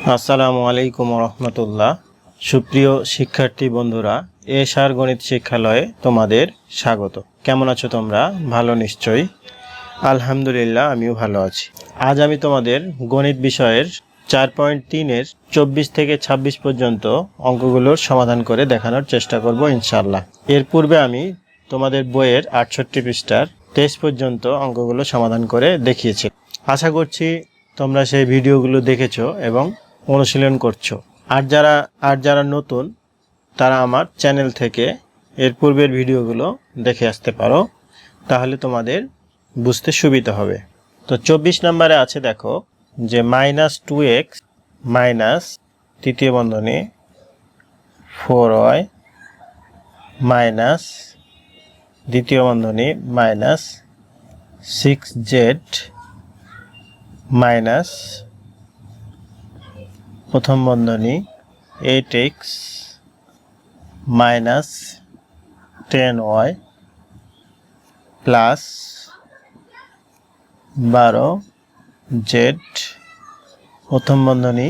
আসসালামু আলাইকুম রহমতুল্লাহ। সুপ্রিয় শিক্ষার্থী বন্ধুরা, এশার গণিত শিক্ষালয়ে তোমাদের স্বাগত। কেমন আছো তোমরা? ভালো নিশ্চয়ই। আলহামদুলিল্লাহ, আমিও ভালো আছি। আজ আমি তোমাদের গণিত বিষয়ের 4.3-এর 24 থেকে 26 পর্যন্ত অঙ্কগুলোর সমাধান করে দেখানোর চেষ্টা করব ইনশাআল্লাহ। এর পূর্বে আমি তোমাদের বইয়ের 68 পৃষ্ঠার 23 পর্যন্ত অঙ্কগুলো সমাধান করে দেখিয়েছি। আশা করছি তোমরা সেই ভিডিওগুলো দেখেছো এবং অনুশীলন করছো। আর যারা নতুন তারা আমার চ্যানেল থেকে এর পূর্বের ভিডিওগুলো দেখে আসতে পারো, তাহলে তোমাদের বুঝতে সুবিধা হবে। তো 24 নম্বরে আছে, দেখো যে -2x মাইনাস তৃতীয় বন্ধনী 4y মাইনাস দ্বিতীয় বন্ধনী মাইনাস 6z মাইনাস প্রথম বন্ধনী 8x minus 10y plus 12z প্রথম বন্ধনী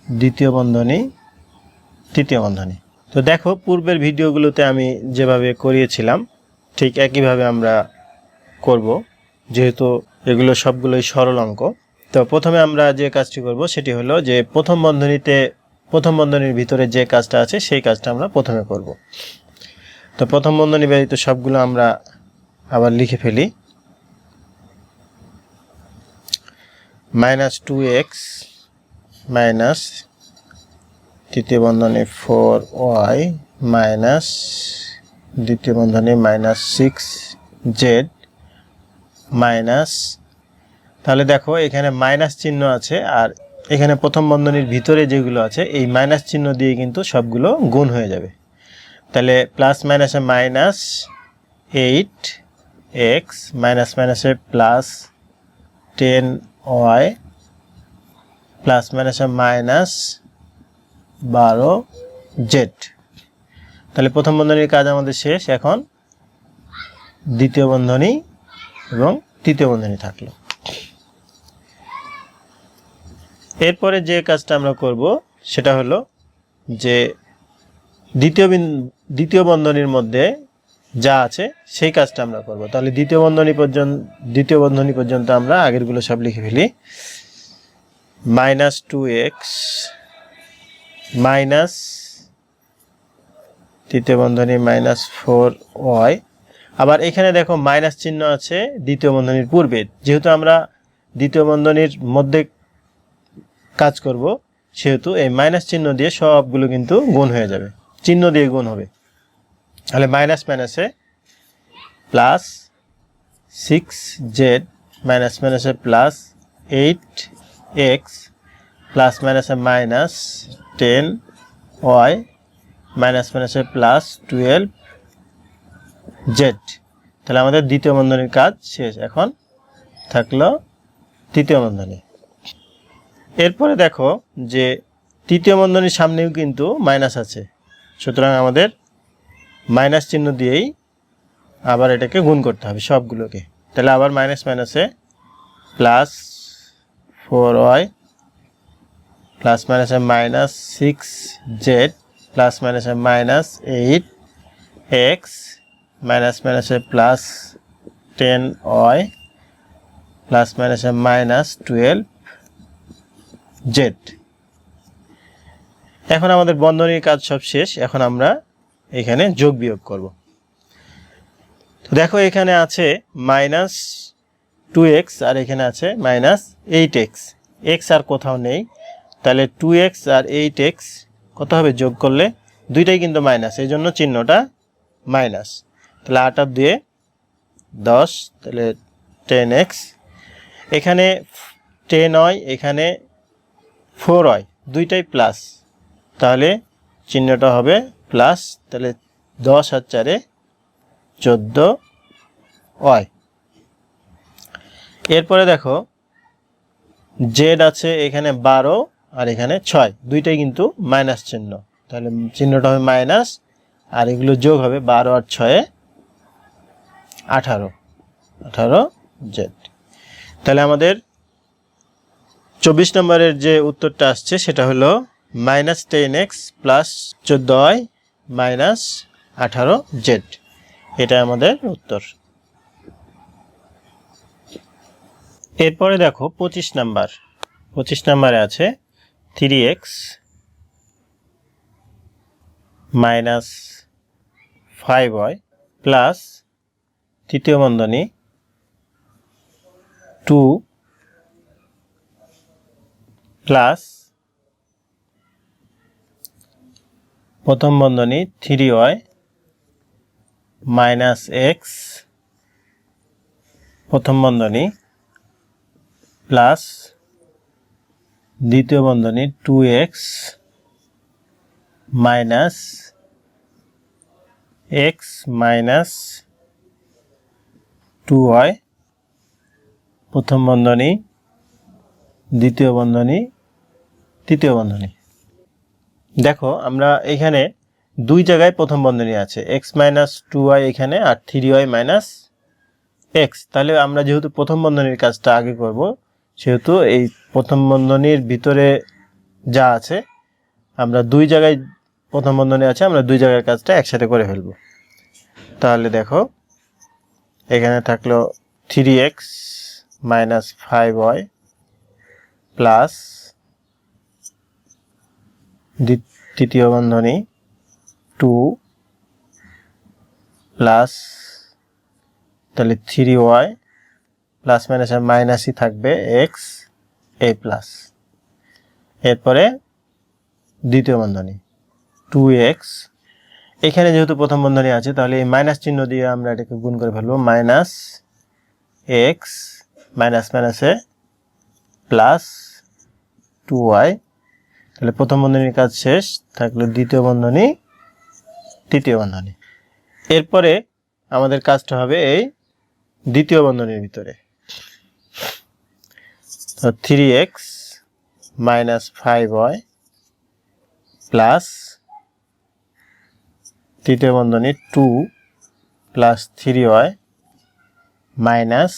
দ্বিতীয় বন্ধনী তৃতীয় বন্ধনী। তো দেখো, পূর্বের ভিডিওগুলোতে আমি যেভাবে করিয়েছিলাম ঠিক একইভাবে আমরা করব, যেহেতু এগুলো সবগুলোই সরল অঙ্ক। তো প্রথমে আমরা যে কাজটি করব সেটি হলো যে প্রথম বন্ধনীর ভিতরে যে কাজটা আছে সেই কাজটা আমরা প্রথমে করব। তো প্রথম বন্ধনী ব্যতীত সবগুলো আমরা আবার লিখে ফেলি। -2x মাইনাস তৃতীয় বন্ধনী 4y মাইনাস দ্বিতীয় বন্ধনী মাইনাস 6z মাইনাস, তাহলে দেখো এখানে মাইনাস চিহ্ন আছে আর এখানে প্রথম বন্ধনীর ভিতরে যেগুলো আছে এই মাইনাস চিহ্ন দিয়ে কিন্তু সবগুলো গুণ হয়ে যাবে। তাহলে প্লাস মাইনাসে মাইনাস 8x মাইনাস মাইনাসে প্লাস 10y প্লাস মাইনাসে মাইনাস 12z। তাহলে প্রথম বন্ধনীর কাজ আমাদের শেষ। এখন দ্বিতীয় বন্ধনী এবং তৃতীয় বন্ধনী থাকলো। এরপরে যে কাজটা আমরা করব সেটা হলো যে দ্বিতীয় বন্ধনীর মধ্যে যা আছে সেই কাজটা আমরা করব। তাহলে দ্বিতীয় বন্ধনী পর্যন্ত আমরা আগেরগুলো সব লিখে ফেলি। -2x মাইনাস তৃতীয় বন্ধনী মাইনাস 4y, আবার এখানে দেখো মাইনাস চিহ্ন আছে দ্বিতীয় বন্ধনীর পূর্বে, যেহেতু আমরা দ্বিতীয় বন্ধনীর মধ্যে কাজ করব সেহেতু এই মাইনাস চিহ্ন দিয়ে সবগুলো কিন্তু গুণ হয়ে যাবে, চিহ্ন দিয়ে গুণ হবে। তাহলে মাইনাস মাইনাসে প্লাস 6z মাইনাস মাইনাসে প্লাস 8x প্লাস মাইনাসে মাইনাস 10y মাইনাস মাইনাসে প্লাস 12z। তাহলে আমাদের দ্বিতীয় বন্ধনীর কাজ শেষ। এখন থাকলো তৃতীয় বন্ধনী। এরপরে দেখো যে তৃতীয় বন্ধনীর সামনেও কিন্তু মাইনাস আছে, সুতরাং আমাদের মাইনাস চিহ্ন দিয়েই আবার এটাকে গুণ করতে হবে সবগুলোকে। তাহলে আবার মাইনাস মাইনাসে প্লাস 4y প্লাস মাইনাসে মাইনাস 6z প্লাস মাইনাসে মাইনাস 8x মাইনাস মাইনাসে প্লাস 10y প্লাস মাইনাসে মাইনাস 12z। এখন আমাদের বন্ধনীর কাজ সব শেষ। এখন আমরা এখানে যোগ বিয়োগ করব। তো দেখো এখানে আছে -2x আর এখানে আছে -8x, x আর কোথাও নেই। তাহলে 2x আর 8x কত হবে যোগ করলে? দুইটাই কিন্তু মাইনাস, এই জন্য চিহ্নটা মাইনাস। তাহলে 8 আর 2 10, তাহলে 10x। এখানে 10y এখানে 4y, দুইটাই প্লাস, তাহলে চিহ্নটা হবে প্লাস। তাহলে 10 আর 4 14y। এরপরে দেখো z আছে এখানে 12 আর এখানে 6, দুইটাই কিন্তু মাইনাস চিহ্ন, তাহলে চিহ্নটা হবে মাইনাস আর এগুলো যোগ হবে 12 আর 6 18z। তাহলে আমাদের 24 নম্বরের যে উত্তরটা আসছে সেটা হলো -10x plus 14y minus 18z। এটা আমাদের উত্তর। এরপরে দেখো 25 নাম্বার। 25 নাম্বারে আছে 3x মাইনাস 5y প্লাস তৃতীয় বন্ধনী 2 প্লাস প্রথম বন্ধনী 3y মাইনাস x প্রথম বন্ধনী প্লাস দ্বিতীয় বন্ধনী 2x minus x minus 2y প্রথম বন্ধনী দ্বিতীয় বন্ধনী তৃতীয় বন্ধনী। দেখো আমরা এখানে দুই জায়গায় প্রথম বন্ধনী আছে, x মাইনাস 2y এখানে আর 3y মাইনাস x। তাহলে আমরা যেহেতু প্রথম বন্ধনীর কাজটা আগে করব, সেহেতু এই প্রথম বন্ধনীর ভিতরে যা আছে আমরা দুই জায়গায় প্রথম বন্ধনী আছে, আমরা দুই জায়গার কাজটা একসাথে করে ফেলব। তাহলে দেখো এখানে থাকলো 3x মাইনাস 5y প্লাস তৃতীয় বন্ধনী 2 প্লাস তাহলে 3y প্লাস মাইনাস মাইনাসই থাকবে x a প্লাস। এরপরে দ্বিতীয় বন্ধনী 2x, এখানে যেহেতু প্রথম বন্ধনী আছে তাহলে এই মাইনাস চিহ্ন দিয়ে আমরা এটাকে গুণ করে ফেলবো, মাইনাস x মাইনাস মাইনাসে প্লাস 2y। তাহলে প্রথম বন্ধনীর কাজ শেষ, থাকলো দ্বিতীয় বন্ধনী তৃতীয় বন্ধনী। এরপরে আমাদের কাজটা হবে এই দ্বিতীয় বন্ধনীর ভিতরে, তো 3x মাইনাস 5y প্লাস তৃতীয় বন্ধনী 2 প্লাস 3y মাইনাস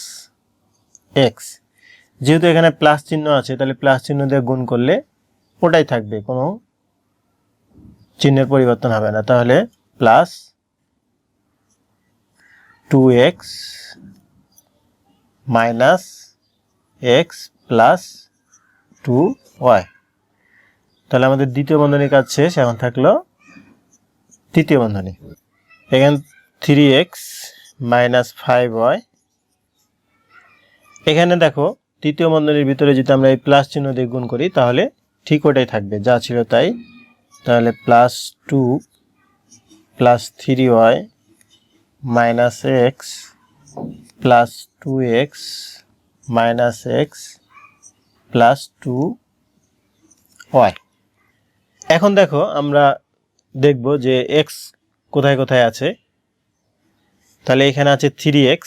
x। যেহেতু এখানে প্লাস চিহ্ন আছে তাহলে প্লাস চিহ্ন দিয়ে গুণ করলে ওটাই থাকবে, কোনো চিহ্নের পরিবর্তন হবে না। তাহলে plus 2x minus x plus 2y। তাহলে আমাদের দ্বিতীয় বন্ধনীর কাজ শেষ, এখন থাকলো তৃতীয় বন্ধনী। এখানে 3x মাইনাস 5y, এখানে দেখো তৃতীয় বন্ধনীর ভিতরে যদি আমরা এই প্লাস চিহ্ন দিয়ে গুণ করি তাহলে ঠিক ওটাই থাকবে যা ছিল তাই। তাহলে plus 2 plus 3y minus x plus 2x minus x plus 2y। এখন দেখো আমরা দেখব যে x কোথায় কোথায় আছে। তাহলে এখানে আছে 3x,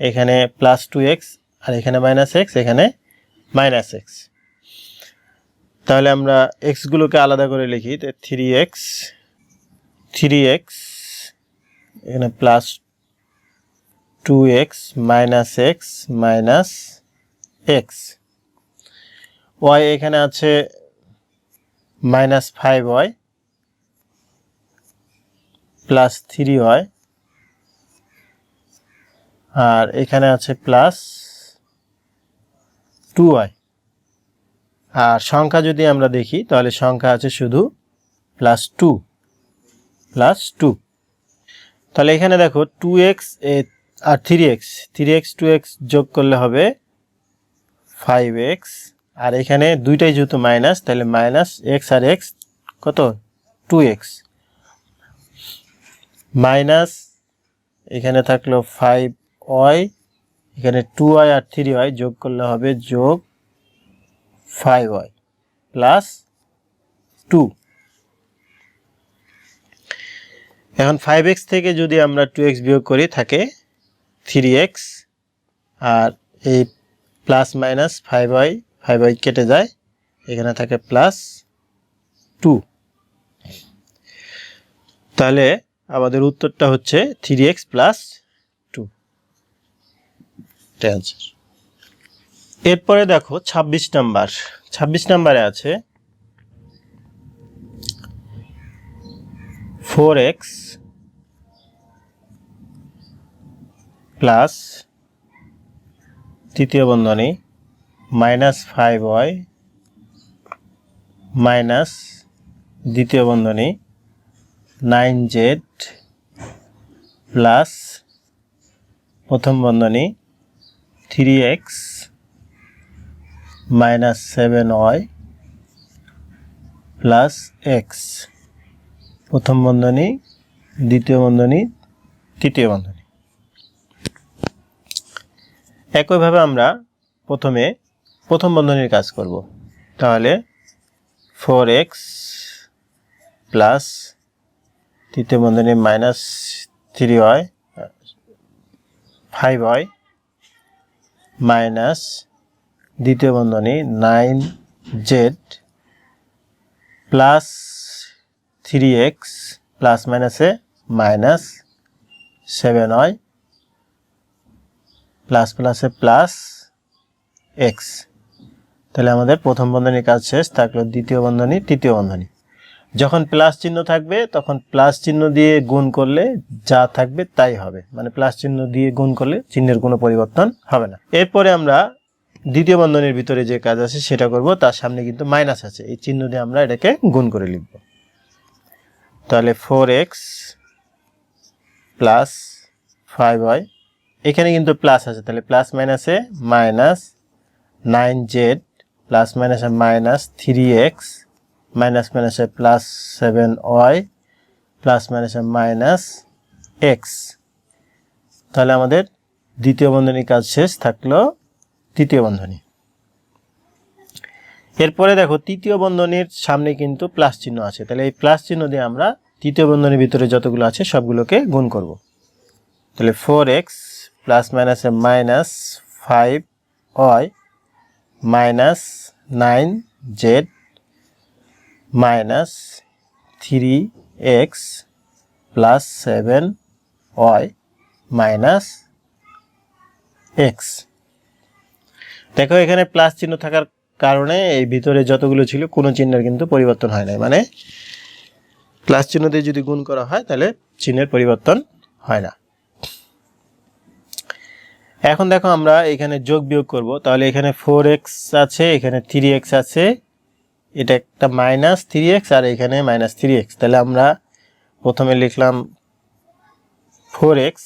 এখানে প্লাস 2x, আর এখানে মাইনাস x, এখানে মাইনাস x। তাহলে আমরা x গুলোকে আলাদা করে লিখি, 3x এখানে plus 2x minus x minus x। y এখানে আছে মাইনাস 5y প্লাস 3y, আর এখানে আছে প্লাস 2y। আর সংখ্যা যদি আমরা দেখি তাহলে সংখ্যা আছে শুধু প্লাস 2 প্লাস 2। তাহলে এখানে দেখো 2x আর 3x 2x যোগ করলে হবে 5x, আর এখানে দুইটাই যেহেতু মাইনাস তাহলে মাইনাস x আর x কত 2x মাইনাস এখানে থাকলো 5y, এখানে 2y আর 3y যোগ করলে হবে যোগ 5y প্লাস 2। এখন 5x থেকে যদি আমরা 2x বিয়োগ করি থাকে 3x, আর এই প্লাস মাইনাস 5y কেটে যায়, এখানে থাকে প্লাস 2। তাহলে আমাদের উত্তরটা হচ্ছে 3x প্লাস 2। এটা অ্যান্সার। এরপরে দেখো 26 নাম্বার। 26 নাম্বারে আছে 4x প্লাস তৃতীয় বন্ধনী -5y মাইনাস দ্বিতীয় বন্ধনী 9z প্লাস প্রথম বন্ধনী 3x minus 7y plus x, প্রথম বন্ধনী দ্বিতীয় বন্ধনী তৃতীয় বন্ধনী। একইভাবে আমরা প্রথমে প্রথম বন্ধনীর কাজ করব। তাহলে 4x প্লাস তৃতীয় বন্ধনী -3y 5y মাইনাস দ্বিতীয় বন্ধনী 9z প্লাস 3x প্লাস মাইনাসে মাইনাস 7y প্লাস প্লাসে প্লাস x। তাহলে আমাদের প্রথম বন্ধনীর কাজ শেষ। থাকলো দ্বিতীয় বন্ধনী তৃতীয় বন্ধনী। যখন প্লাস চিহ্ন থাকবে তখন প্লাস চিহ্ন দিয়ে গুণ করলে যা থাকবে তাই হবে, মানে প্লাস চিহ্ন দিয়ে গুণ করলে চিহ্নের কোনো পরিবর্তন হবে না। এরপরে আমরা দ্বিতীয় বন্ধনীর ভিতরে যে কাজ আছে সেটা করব। তার সামনে কিন্তু মাইনাস আছে, এই চিহ্ন দিয়ে আমরা এটাকে গুণ করে লিখব। তাহলে 4x প্লাস 5y, এখানে কিন্তু প্লাস আছে, তাহলে প্লাস মাইনাসে মাইনাস 9z প্লাস মাইনাসে মাইনাস 3x মাইনাস মাইনাসে প্লাস 7y প্লাস মাইনাসে মাইনাস x। তাহলে আমাদের দ্বিতীয় বন্ধনীর কাজ শেষ। থাকলো তৃতীয় বন্ধনী। এরপরে দেখো তৃতীয় বন্ধনীর সামনে কিন্তু প্লাস চিহ্ন আছে, তাহলে এই প্লাস চিহ্ন দিয়ে আমরা তৃতীয় বন্ধনীর ভিতরে যতগুলো আছে সবগুলোকে গুণ করব। তাহলে 4x প্লাস মাইনাসে minus 5y minus 9z minus 3x plus 7y minus x। দেখো এখানে প্লাস চিহ্ন থাকার কারণে এই ভিতরে যতগুলো ছিল কোনো চিহ্নের কিন্তু পরিবর্তন হয় নাই, মানে প্লাস চিহ্ন দিয়ে যদি গুণ করা হয় তাহলে চিহ্নের পরিবর্তন হয় না। এখন দেখো আমরা এখানে যোগ বিয়োগ করব। তাহলে এখানে 4x আছে, এখানে 3x আছে, এটা একটা মাইনাস 3x আর এখানে মাইনাস 3x। তাহলে আমরা প্রথমে লিখলাম 4x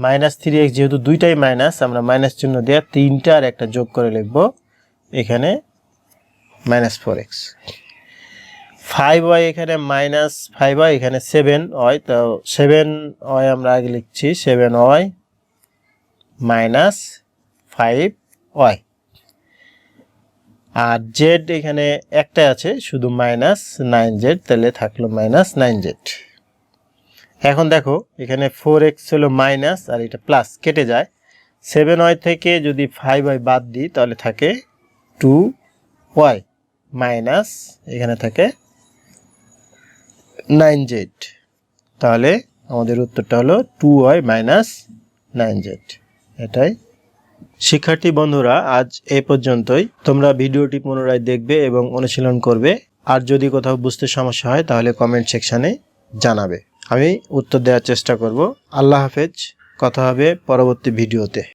মাইনাস 3x, যেহেতু দুইটাই মাইনাস আমরা মাইনাস চিহ্ন দিয়ে তিনটা আর একটা যোগ করে লিখব, এখানে মাইনাস 4x। 5y এখানে মাইনাস 5y, এখানে 7y, তো 7y আমরা আগে লিখছি 7y মাইনাস 5y। আর z এখানে একটাই আছে শুধু মাইনাস 9z, তাহলে থাকলো মাইনাস 9z। এখন দেখো এখানে 4x হলো মাইনাস আর এটা প্লাস, কেটে যায়। 7y থেকে যদি 5y বাদ দিই তাহলে থাকে 2y মাইনাস এখানে থাকে 9z। তাহলে আমাদের উত্তরটা হলো 2y মাইনাস 9z। এটাই শিক্ষার্থী বন্ধুরা, আজ এই পর্যন্তই। তোমরা ভিডিওটি পুনরায় দেখবে এবং অনুশীলন করবে। আর যদি কোথাও বুঝতে সমস্যা হয় তাহলে কমেন্ট সেকশনে জানাবে, আমি উত্তর দেওয়ার চেষ্টা করব। আল্লাহ হাফেজ, কথা হবে পরবর্তী ভিডিওতে।